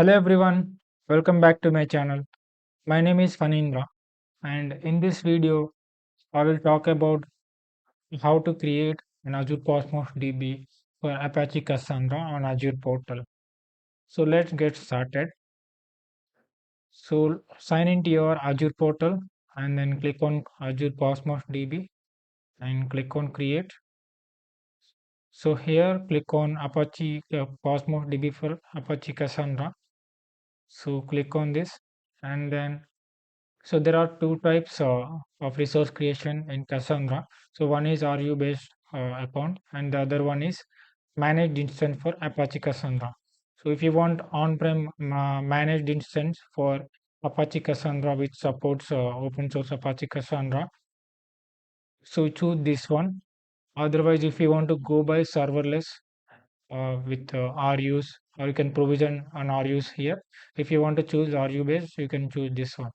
Hello everyone, welcome back to my channel. My name is Fanindra, and in this video I will talk about how to create an Azure Cosmos DB for Apache Cassandra on Azure portal. So let's get started. So sign into your Azure portal and then click on Azure Cosmos DB and click on create. So here click on Apache Cosmos DB for Apache Cassandra. So click on this and then so there are two types of resource creation in Cassandra. So one is RU based account and the other one is managed instance for Apache Cassandra. So if you want on-prem managed instance for Apache Cassandra which supports open source Apache Cassandra, so choose this one. Otherwise, if you want to go by serverless with RUs, or you can provision an RUs here. If you want to choose RU based, you can choose this one.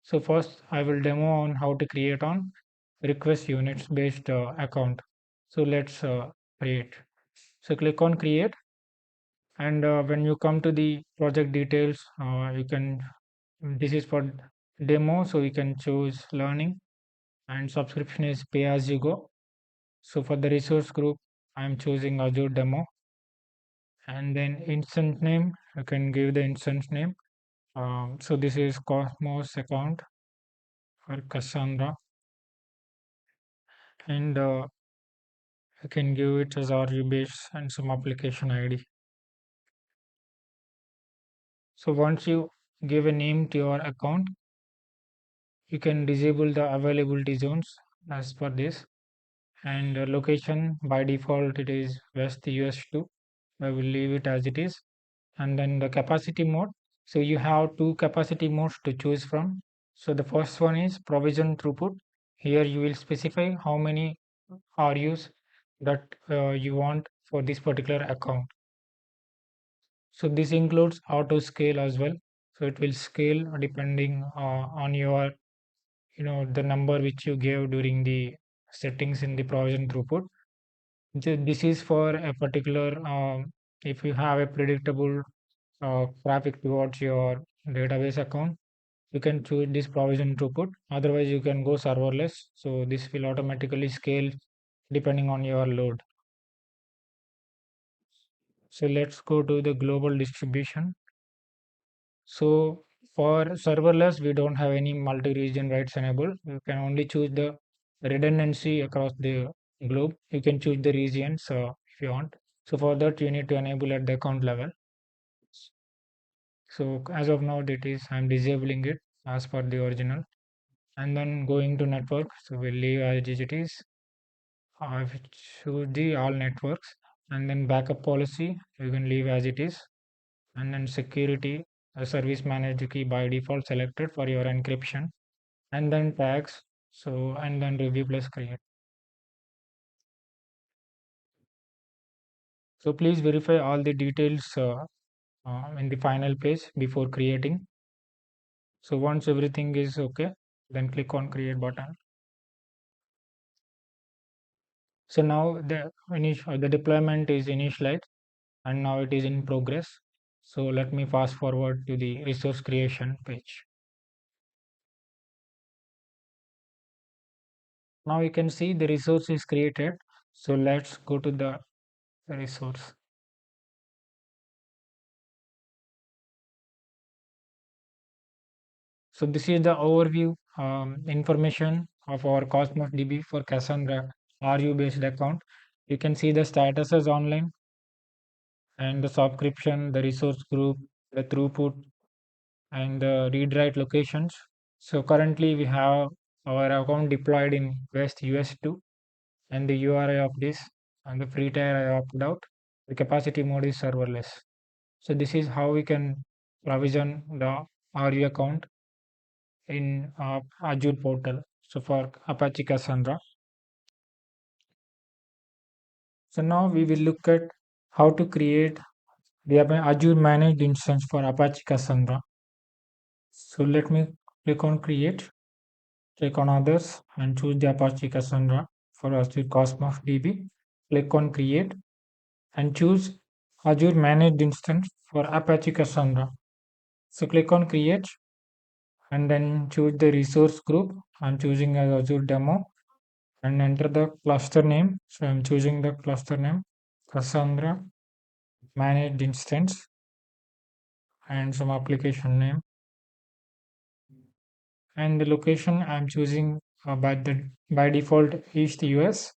So first, I will demo on how to create on request units based account. So let's create. So click on create, and when you come to the project details, you can. This is for demo, so you can choose learning, and subscription is pay as you go. So for the resource group, I am choosing Azure demo, and then instance name. You can give the instance name. So this is Cosmos account for Cassandra, and you can give it as RU base and some application ID. So once you give a name to your account, you can disable the availability zones as per this. And location by default it is West US2. I will leave it as it is. And then the capacity mode. So you have two capacity modes to choose from. So the first one is provision throughput. Here you will specify how many RUs that you want for this particular account. So this includes auto scale as well. So it will scale depending on your, the number which you gave during the settings in the provision throughput. This is for a particular, if you have a predictable traffic towards your database account, you can choose this provision throughput. Otherwise, you can go serverless. So this will automatically scale depending on your load. So let's go to the global distribution. So for serverless, we don't have any multi-region rights enabled. You can only choose the redundancy across the globe. You can choose the regions if you want. So for that, you need to enable at the account level. So as of now, that is I'm disabling it as per the original, and then going to network. So we'll leave as it is. I choose the all networks, and then backup policy you can leave as it is, and then security a service manager key by default selected for your encryption, and then tags. So and then review plus create. So please verify all the details in the final page before creating. So once everything is okay, then click on create button. So now the deployment is initialized and now it is in progress. So let me fast forward to the resource creation page. Now you can see the resource is created. So let's go to the resource. So this is the overview information of our Cosmos DB for Cassandra RU based account. You can see the status as online and the subscription, the resource group, the throughput, and the read write locations. So currently we have our account deployed in West US2 and the URI of this and the free tier I opted out. The capacity mode is serverless. So this is how we can provision the RU account in Azure portal. So for Apache Cassandra. So now we will look at how to create the Azure Managed Instance for Apache Cassandra. So let me click on create, click on others and choose the Apache Cassandra for Azure Cosmos DB. Click on create and choose Azure Managed Instance for Apache Cassandra. So click on create and then choose the resource group. I'm choosing as Azure demo and enter the cluster name. So I'm choosing the cluster name Cassandra Managed Instance and some application name. And the location I'm choosing by default East US.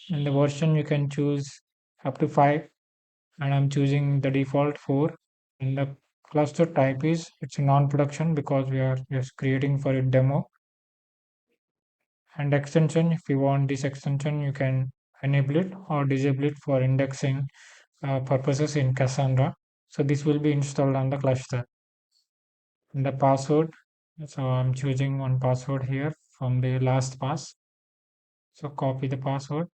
And the version you can choose up to 5, and I'm choosing the default 4. And the cluster type is it's a non-production because we are just creating for a demo. And extension, if you want this extension, you can enable it or disable it for indexing purposes in Cassandra. So this will be installed on the cluster. And the password, so I'm choosing one password here from the last pass. So copy the password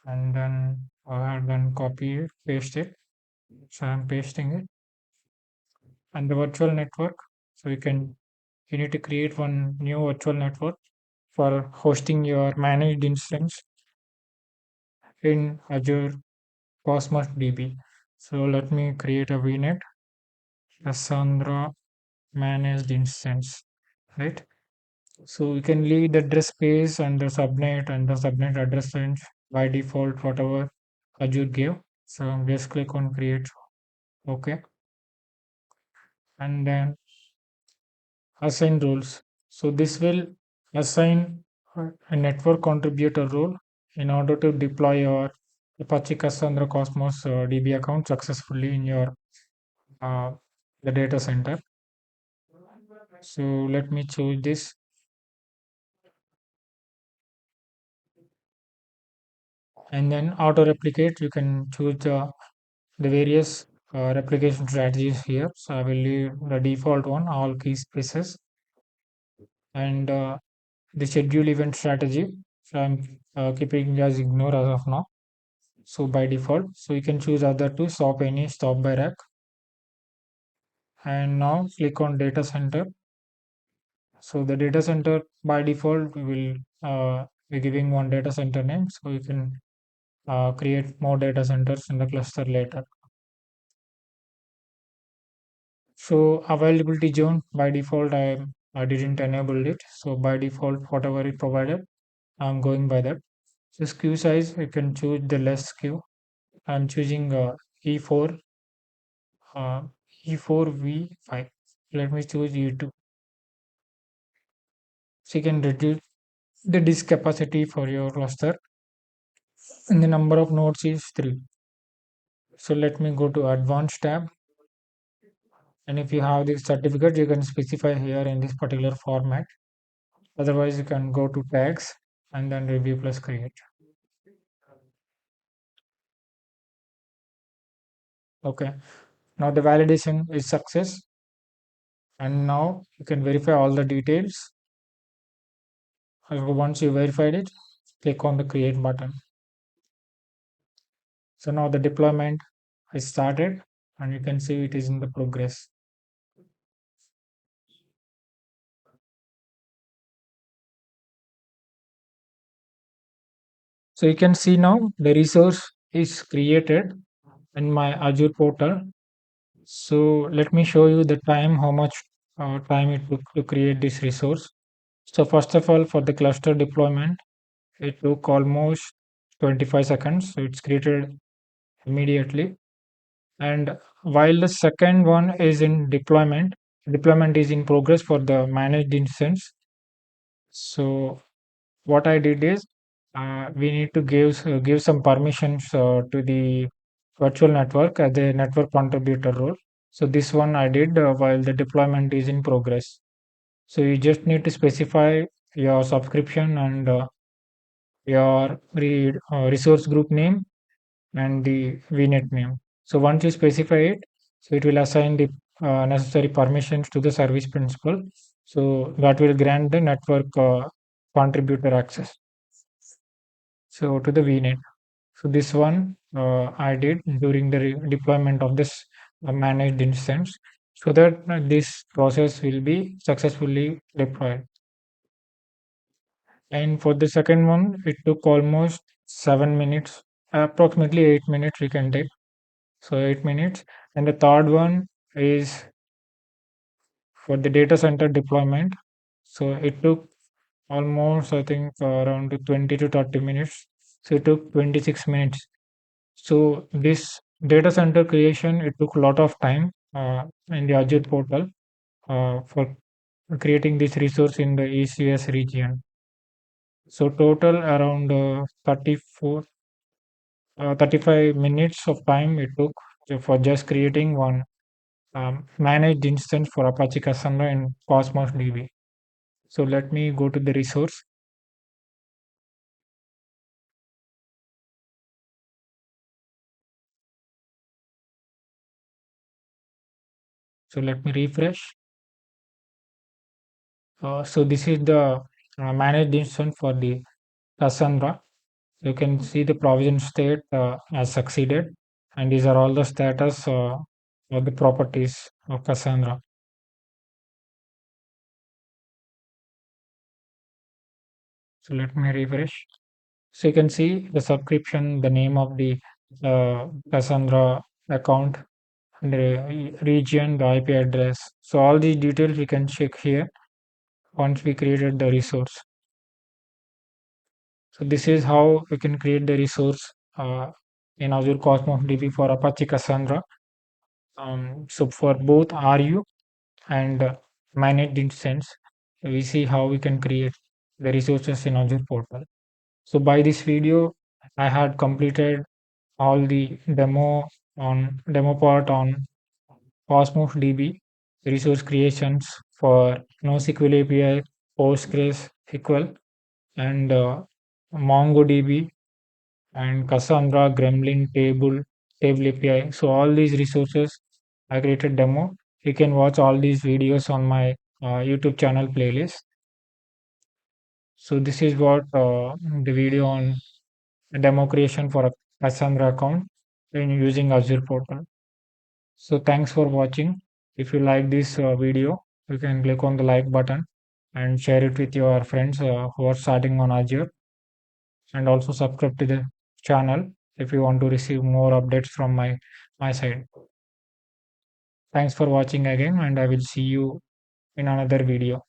and then copy it, paste it. So I'm pasting it. And the virtual network, so you need to create one new virtual network for hosting your managed instance in Azure Cosmos DB. So let me create a VNET Cassandra managed instance, right? So you can leave the address space and the subnet address range by default, whatever Azure gave. So just click on create, okay, and then assign roles. So this will assign a network contributor role in order to deploy your Apache Cassandra Cosmos DB account successfully in your uh, the data center. So let me choose this, and then auto replicate. You can choose the various replication strategies here. So I will leave the default one, all key spaces, and the schedule event strategy. So I'm keeping as ignore as of now. So by default, so you can choose other to stop any stop by rack. And now click on data center. So the data center by default will be giving one data center name. So you can create more data centers in the cluster later. So availability zone by default, I didn't enable it. So by default, whatever it provided, I'm going by that. So queue size, you can choose the less queue. I'm choosing E4, uh, E4V5. Let me choose E2. So you can reduce the disk capacity for your cluster, and the number of nodes is 3. So let me go to advanced tab, and if you have this certificate, you can specify here in this particular format. Otherwise, you can go to tags and then review plus create. Okay. Now the validation is success, and now you can verify all the details. Once you verified it, click on the create button. So now the deployment is started, and you can see it is in the progress. So you can see now the resource is created in my Azure portal. So let me show you the time, how much time it took to create this resource. So first of all, for the cluster deployment, it took almost 25 seconds. So it's created immediately. And while the second one is in deployment is in progress for the managed instance. So what I did is we need to give some permissions to the virtual network as a network contributor role. So this one I did while the deployment is in progress. So you just need to specify your subscription and your resource group name and the VNet name. So once you specify it, so it will assign the necessary permissions to the service principal. So that will grant the network contributor access. So to the VNet. So this one I did during the deployment of this managed instance, so that this process will be successfully deployed. And for the second one, it took almost 7 minutes, approximately 8 minutes we can take. So 8 minutes. And the third one is for the data center deployment. So it took almost, I think, around 20 to 30 minutes. So it took 26 minutes. So this data center creation, it took a lot of time in the Azure portal for creating this resource in the ECS region. So total around 35 minutes of time it took for just creating one managed instance for Apache Cassandra in Cosmos DB. So let me go to the resource. So let me refresh. So this is the managed instance for the Cassandra. You can see the provision state has succeeded, and these are all the status of the properties of Cassandra. So let me refresh. So you can see the subscription, the name of the Cassandra account, and the region, the IP address. So all these details we can check here once we created the resource. So this is how we can create the resource in Azure Cosmos DB for Apache Cassandra. So for both RU and managed instance, we see how we can create the resources in Azure portal. So by this video, I had completed all the demo part on Cosmos DB resource creations for NoSQL API, Postgres, SQL, and MongoDB and Cassandra, Gremlin, Table API. So all these resources I created demo. You can watch all these videos on my YouTube channel playlist. So this is what the video on demo creation for a Cassandra account in using Azure portal. So thanks for watching. If you like this video, you can click on the like button and share it with your friends who are starting on Azure, and also subscribe to the channel if you want to receive more updates from my side. Thanks for watching again, and I will see you in another video.